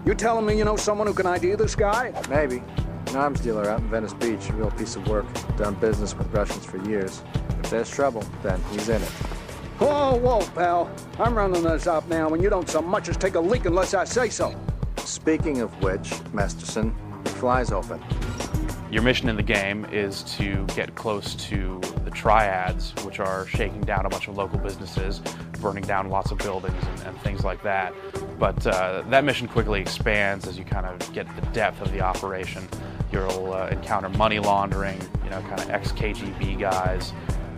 You telling me you know someone who can ID this guy? Maybe. An arms dealer out in Venice Beach, a real piece of work. Done business with Russians for years. If there's trouble, then he's in it. Whoa, whoa, pal. I'm running this up now, and you don't so much as take a leak unless I say so. Speaking of which, Masterson, the fly's open. Your mission in the game is to get close to the triads, which are shaking down a bunch of local businesses, burning down lots of buildings and things like that. But that mission quickly expands as you kind of get the depth of the operation. You'll encounter money laundering, kind of ex-KGB guys,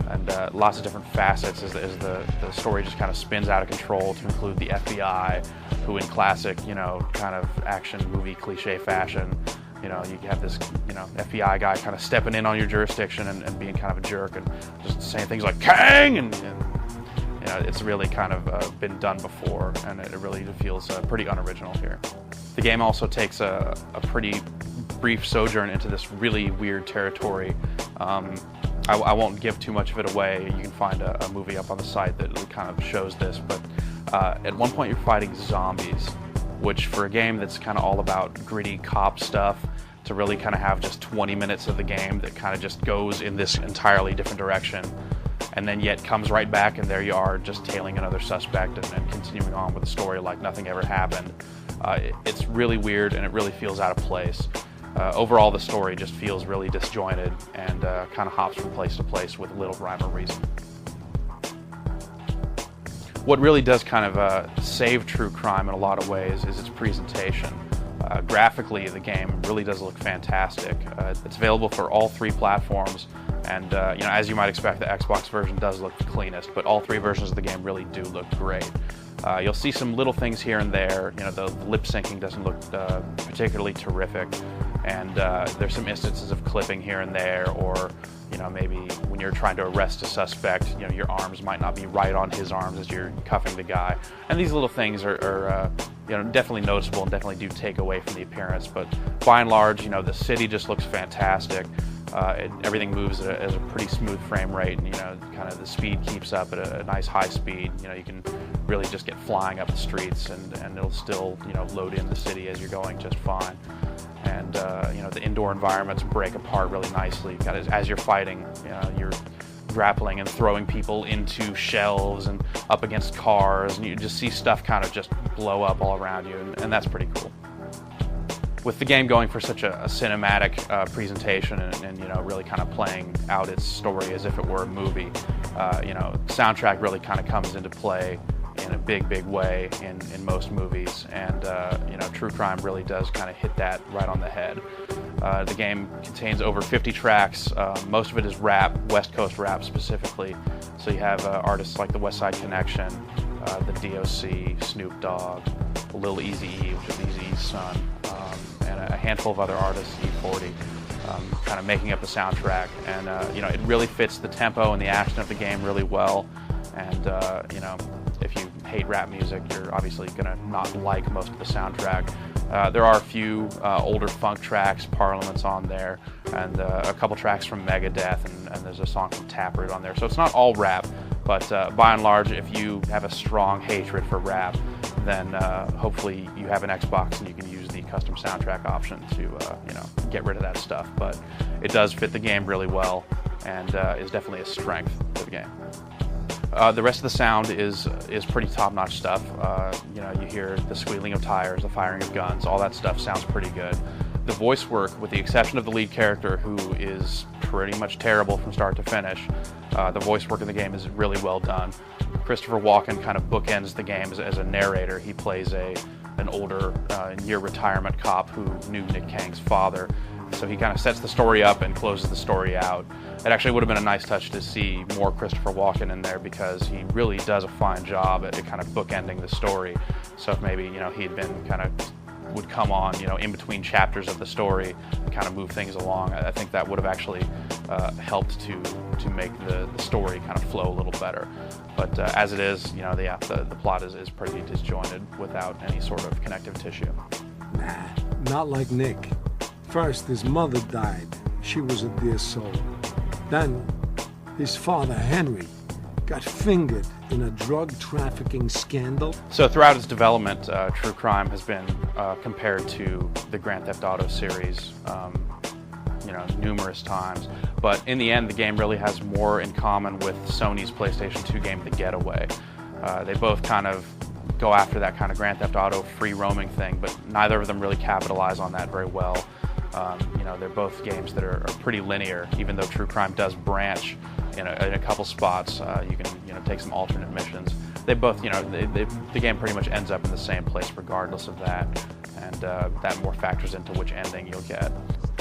and lots of different facets as the story just kind of spins out of control to include the FBI, who in classic, kind of action movie cliche fashion, you have this, FBI guy kind of stepping in on your jurisdiction and being kind of a jerk and just saying things like "Kang!" and it's really kind of been done before, and it really feels pretty unoriginal here. The game also takes a pretty brief sojourn into this really weird territory. I won't give too much of it away. You can find a movie up on the site that kind of shows this, but at one point you're fighting zombies, which for a game that's kind of all about gritty cop stuff, to really kind of have just 20 minutes of the game that kind of just goes in this entirely different direction, and then yet comes right back and there you are just tailing another suspect and continuing on with the story like nothing ever happened. It's really weird and it really feels out of place. Overall, the story just feels really disjointed and kind of hops from place to place with little rhyme or reason. What really does kind of save true crime in a lot of ways is its presentation. Graphically, the game really does look fantastic. It's available for all three platforms, and as you might expect, the Xbox version does look the cleanest, but all three versions of the game really do look great. You'll see some little things here and there. The lip syncing doesn't look particularly terrific, and there's some instances of clipping here and there, or maybe when you're trying to arrest a suspect, your arms might not be right on his arms as you're cuffing the guy. And these little things are definitely noticeable and definitely do take away from the appearance. But by and large, the city just looks fantastic. Everything moves at a pretty smooth frame rate, and kind of the speed keeps up at a nice high speed. You can really just get flying up the streets, and it'll still load in the city as you're going just fine. And the indoor environments break apart really nicely. As you're fighting, you're grappling and throwing people into shelves and up against cars, and you just see stuff kind of just blow up all around you, and that's pretty cool. With the game going for such a cinematic presentation and really kind of playing out its story as if it were a movie, soundtrack really kind of comes into play in a big way in most movies, and true crime really does kind of hit that right on the head. The game contains over 50 tracks. Most of it is rap, West Coast rap specifically. So you have artists like the West Side Connection, the DOC, Snoop Dogg, Lil Eazy-E, which is Eazy-E's son, and a handful of other artists, E40, kind of making up the soundtrack. And it really fits the tempo and the action of the game really well. And if you hate rap music, you're obviously going to not like most of the soundtrack. There are a few older funk tracks, Parliament's on there, and a couple tracks from Megadeth, and there's a song from Taproot on there. So it's not all rap, but by and large, if you have a strong hatred for rap, then hopefully you have an Xbox and you can use the custom soundtrack option to get rid of that stuff. But it does fit the game really well, and is definitely a strength to the game. The rest of the sound is pretty top-notch stuff. You hear the squealing of tires, the firing of guns, all that stuff sounds pretty good. The voice work, with the exception of the lead character, who is pretty much terrible from start to finish, the voice work in the game is really well done. Christopher Walken kind of bookends the game as a narrator. He plays an older, near-retirement cop who knew Nick Cagne's father. So he kind of sets the story up and closes the story out. It actually would have been a nice touch to see more Christopher Walken in there, because he really does a fine job at kind of bookending the story. So if maybe, he had been kind of would come on, in between chapters of the story and kind of move things along, I think that would have actually helped to make the story kind of flow a little better. But as it is, the plot is pretty disjointed without any sort of connective tissue. Nah, not like Nick. First, his mother died. She was a dear soul. Then, his father, Henry, got fingered in a drug trafficking scandal? So throughout its development, True Crime has been compared to the Grand Theft Auto series, numerous times. But in the end, the game really has more in common with Sony's PlayStation 2 game, The Getaway. They both kind of go after that kind of Grand Theft Auto free roaming thing, but neither of them really capitalize on that very well. They're both games that are pretty linear, even though True Crime does branch in a couple spots. You can take some alternate missions. They both, the game pretty much ends up in the same place regardless of that, and that more factors into which ending you'll get.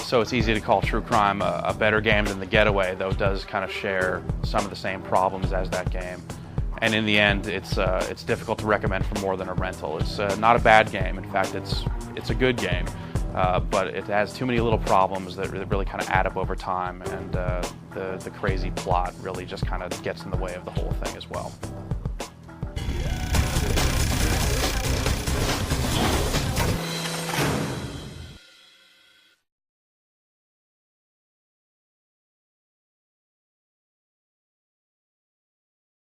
So it's easy to call True Crime a better game than The Getaway, though it does kind of share some of the same problems as that game. And in the end, it's difficult to recommend for more than a rental. It's not a bad game. In fact, it's a good game, but it has too many little problems that really kind of add up over time, and the crazy plot really just kind of gets in the way of the whole thing as well.